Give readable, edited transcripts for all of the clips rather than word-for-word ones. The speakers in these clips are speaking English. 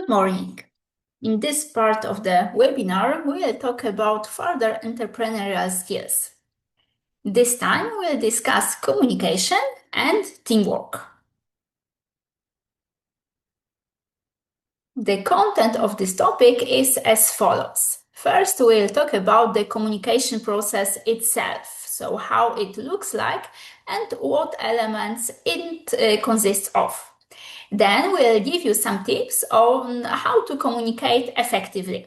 Good morning. In this part of the webinar, we will talk about further entrepreneurial skills. This time, we'll discuss communication and teamwork. The content of this topic is as follows. First, we'll talk about the communication process itself, so how it looks like and what elements it consists of. Then we'll give you some tips on how to communicate effectively.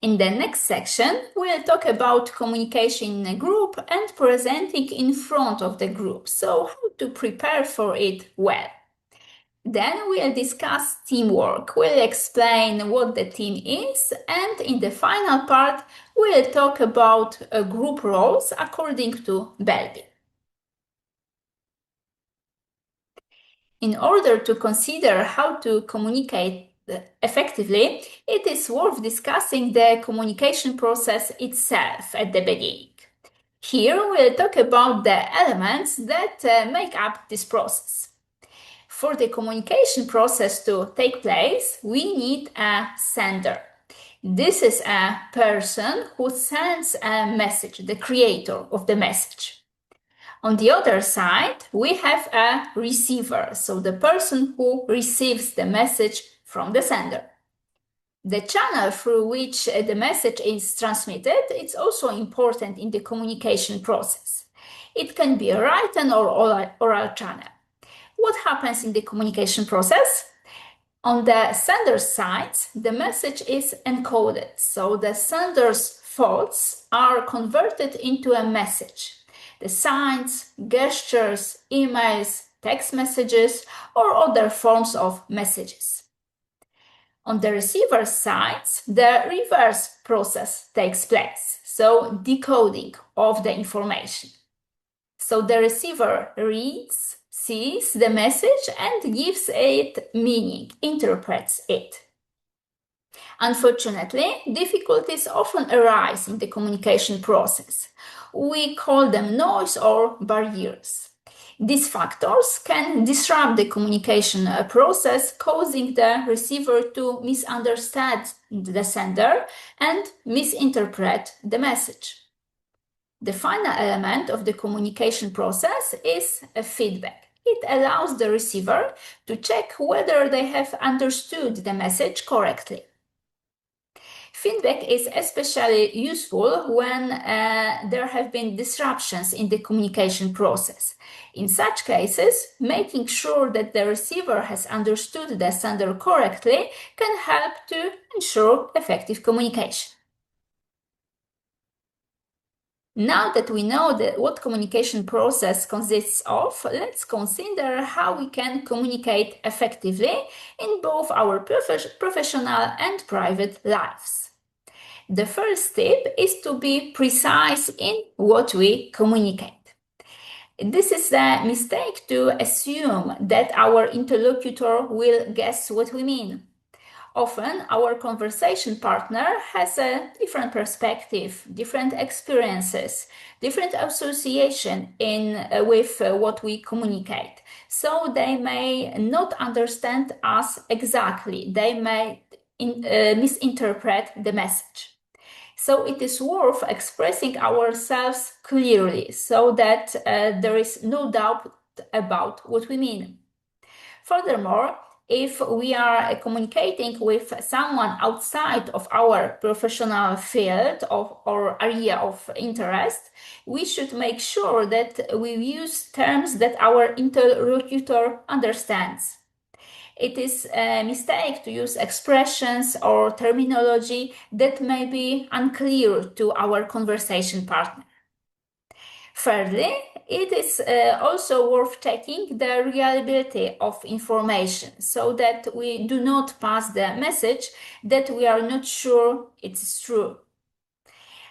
In the next section, we'll talk about communication in a group and presenting in front of the group, so how to prepare for it well. Then we'll discuss teamwork. We'll explain what the team is, and in the final part, we'll talk about group roles according to Bellby. In order to consider how to communicate effectively, it is worth discussing the communication process itself at the beginning. Here we'll talk about the elements that make up this process. For the communication process to take place, we need a sender. This is a person who sends a message, the creator of the message. On the other side, we have a receiver, so the person who receives the message from the sender. The channel through which the message is transmitted is also important in the communication process. It can be a written or oral channel. What happens in the communication process? On the sender's side, the message is encoded, so the sender's thoughts are converted into a message. The signs, gestures, emails, text messages, or other forms of messages. On the receiver's side, the reverse process takes place, so decoding of the information. So the receiver reads, sees the message and gives it meaning, interprets it. Unfortunately, difficulties often arise in the communication process. We call them noise or barriers. These factors can disrupt the communication process, causing the receiver to misunderstand the sender and misinterpret the message. The final element of the communication process is feedback. It allows the receiver to check whether they have understood the message correctly. Feedback is especially useful when there have been disruptions in the communication process. In such cases, making sure that the receiver has understood the sender correctly can help to ensure effective communication. Now that we know what communication process consists of, let's consider how we can communicate effectively in both our professional and private lives. The first tip is to be precise in what we communicate. This is a mistake to assume that our interlocutor will guess what we mean. Often, our conversation partner has a different perspective, different experiences, different association with what we communicate. So they may not understand us exactly. They may misinterpret the message. So it is worth expressing ourselves clearly so that there is no doubt about what we mean. Furthermore, if we are communicating with someone outside of our professional field or area of interest, we should make sure that we use terms that our interlocutor understands. It is a mistake to use expressions or terminology that may be unclear to our conversation partner. Thirdly, it is also worth checking the reliability of information so that we do not pass the message that we are not sure it's true.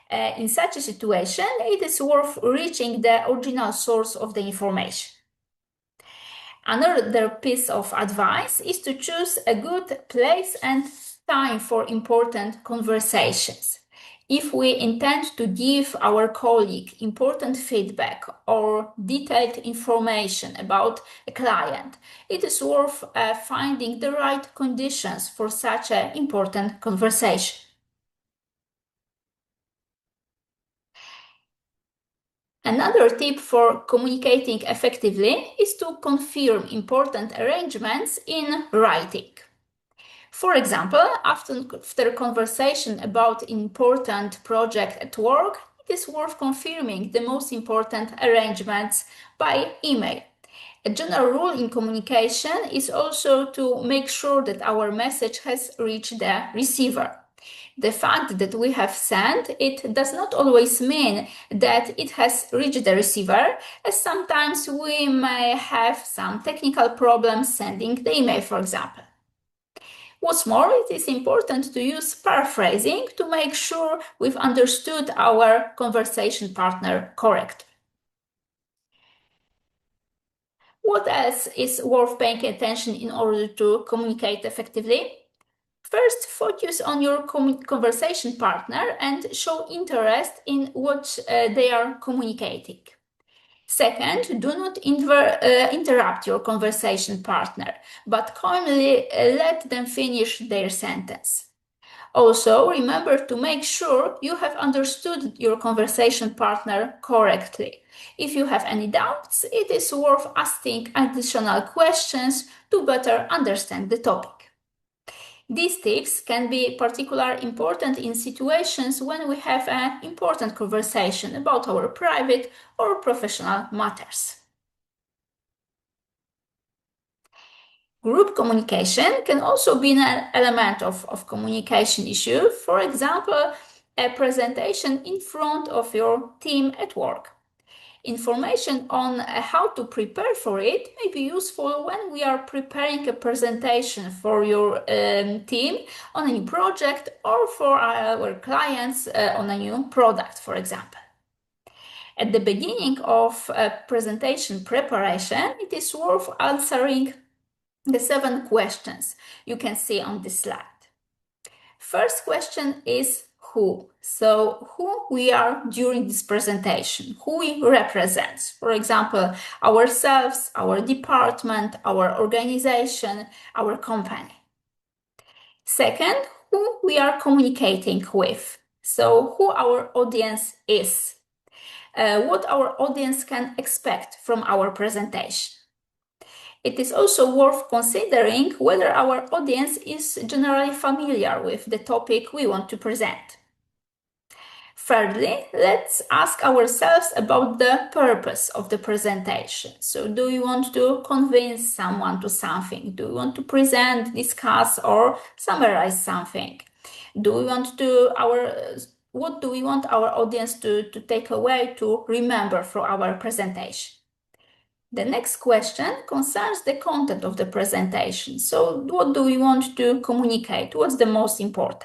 In such a situation, it is worth reaching the original source of the information. Another piece of advice is to choose a good place and time for important conversations. If we intend to give our colleague important feedback or detailed information about a client, it is worth finding the right conditions for such an important conversation. Another tip for communicating effectively is to confirm important arrangements in writing. For example, after a conversation about important project at work, it is worth confirming the most important arrangements by email. A general rule in communication is also to make sure that our message has reached the receiver. The fact that we have sent it does not always mean that it has reached the receiver, as sometimes we may have some technical problems sending the email, for example. What's more, it is important to use paraphrasing to make sure we've understood our conversation partner correctly. What else is worth paying attention in order to communicate effectively? First, focus on your conversation partner and show interest in what they are communicating. Second, do not interrupt your conversation partner, but calmly let them finish their sentence. Also, remember to make sure you have understood your conversation partner correctly. If you have any doubts, it is worth asking additional questions to better understand the topic. These tips can be particularly important in situations when we have an important conversation about our private or professional matters. Group communication can also be an element of communication issue. For example, a presentation in front of your team at work. Information on how to prepare for it may be useful when we are preparing a presentation for your team on a new project or for our clients on a new product, for example. At the beginning of presentation preparation, it is worth answering the 7 questions you can see on this slide. First question is who. So who we are during this presentation, who we represent. For example, ourselves, our department, our organization, our company. Second, who we are communicating with. So who our audience is. What our audience can expect from our presentation. It is also worth considering whether our audience is generally familiar with the topic we want to present. Thirdly, let's ask ourselves about the purpose of the presentation. So, do we want to convince someone to something? Do we want to present, discuss, or summarize something? What do we want our audience to take away, to remember from our presentation? The next question concerns the content of the presentation. So, what do we want to communicate? What's the most important?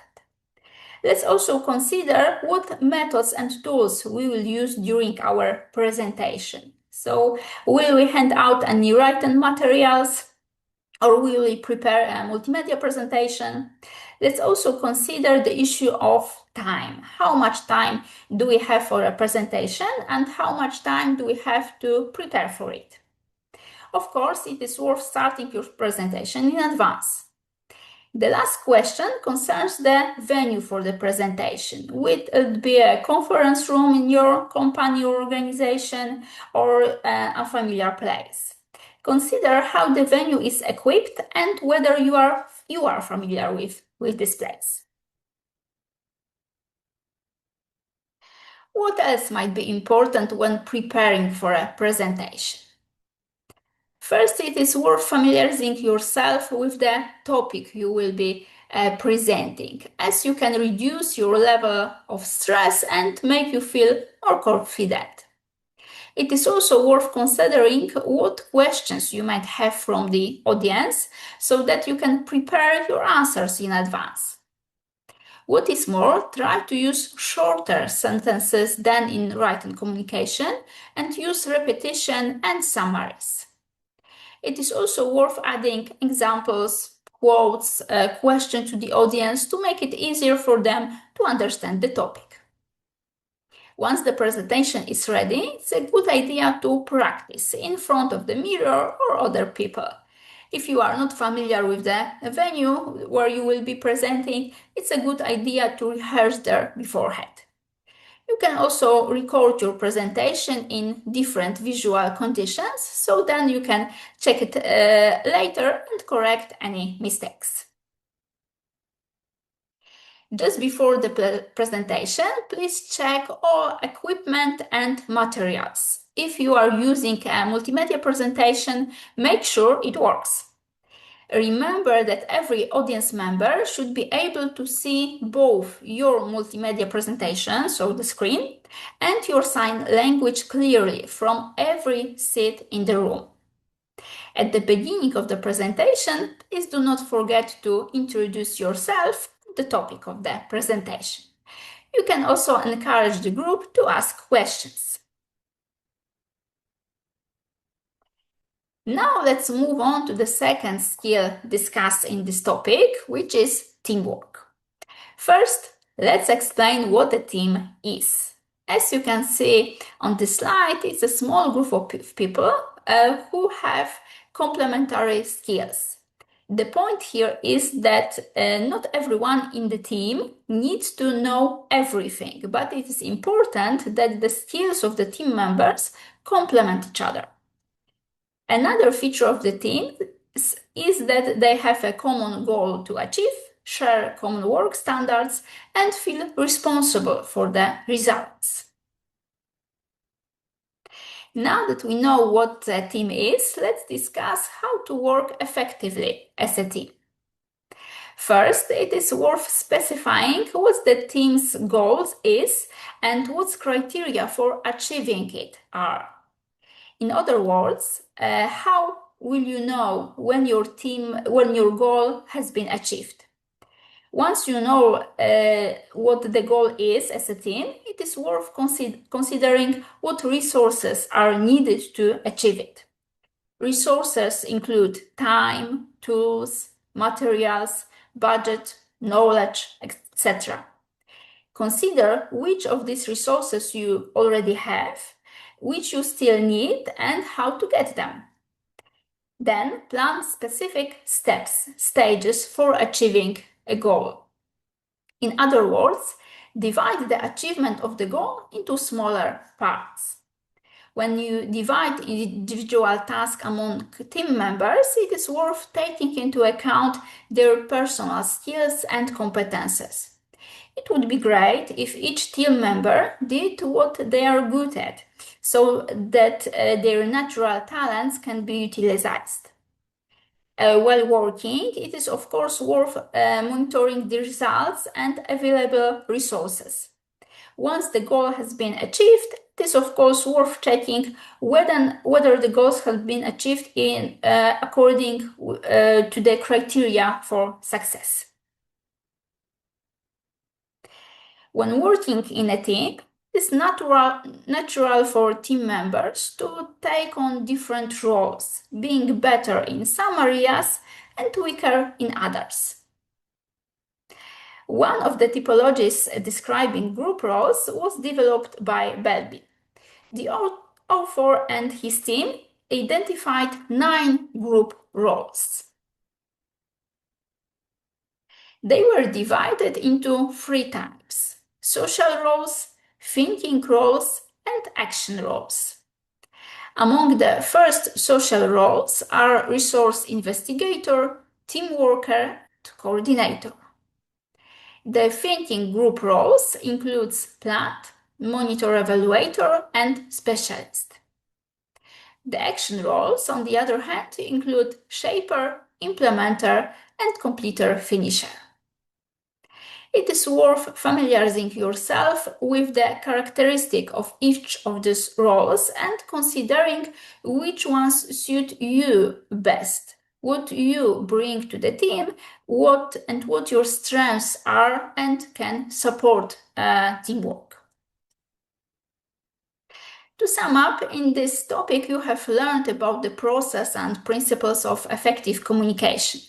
Let's also consider what methods and tools we will use during our presentation. So, will we hand out any written materials, or will we prepare a multimedia presentation? Let's also consider the issue of time. How much time do we have for a presentation, and how much time do we have to prepare for it? Of course, it is worth starting your presentation in advance. The last question concerns the venue for the presentation. Will it be a conference room in your company or organization, or a familiar place? Consider how the venue is equipped and whether you are familiar with this place. What else might be important when preparing for a presentation? First, it is worth familiarizing yourself with the topic you will be presenting, as you can reduce your level of stress and make you feel more confident. It is also worth considering what questions you might have from the audience so that you can prepare your answers in advance. What is more, try to use shorter sentences than in written communication and use repetition and summaries. It is also worth adding examples quotes, question to the audience to make it easier for them to understand the topic. Once the presentation is ready, it's a good idea to practice in front of the mirror or other people. If you are not familiar with the venue where you will be presenting, it's a good idea to rehearse there beforehand. You can also record your presentation in different visual conditions, so then you can check it later and correct any mistakes. Just before the presentation, please check all equipment and materials. If you are using a multimedia presentation, make sure it works. Remember that every audience member should be able to see both your multimedia presentation, so the screen, and your sign language clearly from every seat in the room. At the beginning of the presentation, please do not forget to introduce yourself, the topic of the presentation. You can also encourage the group to ask questions. Now let's move on to the second skill discussed in this topic, which is teamwork. First, let's explain what a team is. As you can see on the slide, it's a small group of people who have complementary skills. The point here is that not everyone in the team needs to know everything, but it is important that the skills of the team members complement each other. Another feature of the team is that they have a common goal to achieve, share common work standards, and feel responsible for the results. Now that we know what a team is, let's discuss how to work effectively as a team. First, it is worth specifying what the team's goals is and what criteria for achieving it are. In other words, how will you know when your goal has been achieved? Once you know what the goal is as a team, it is worth considering what resources are needed to achieve it. Resources include time, tools, materials, budget, knowledge, etc. Consider which of these resources you already have, which you still need, and how to get them. Then plan specific stages for achieving a goal. In other words, divide the achievement of the goal into smaller parts. When you divide individual tasks among team members, it is worth taking into account their personal skills and competences. It would be great if each team member did what they are good at, so that their natural talents can be utilized. While working, it is of course worth monitoring the results and available resources. Once the goal has been achieved, it is of course worth checking whether the goals have been achieved according to the criteria for success. When working in a team, it is natural for team members to take on different roles, being better in some areas and weaker in others. One of the typologies describing group roles was developed by Belby. The author and his team identified 9 group roles. They were divided into 3 types: social roles, thinking roles, and action roles. Among the first social roles are resource investigator, team worker, and coordinator. The thinking group roles includes plant, monitor evaluator, and specialist. The action roles, on the other hand, include shaper, implementer, and completer finisher. It is worth familiarizing yourself with the characteristic of each of these roles and considering which ones suit you best, what you bring to the team, what your strengths are and can support teamwork. To sum up, in this topic you have learned about the process and principles of effective communication.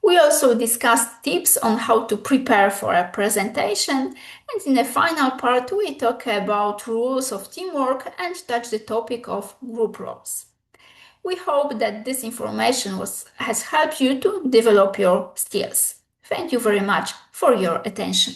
We also discussed tips on how to prepare for a presentation, and in the final part, we talk about rules of teamwork and touch the topic of group roles. We hope that this information has helped you to develop your skills. Thank you very much for your attention.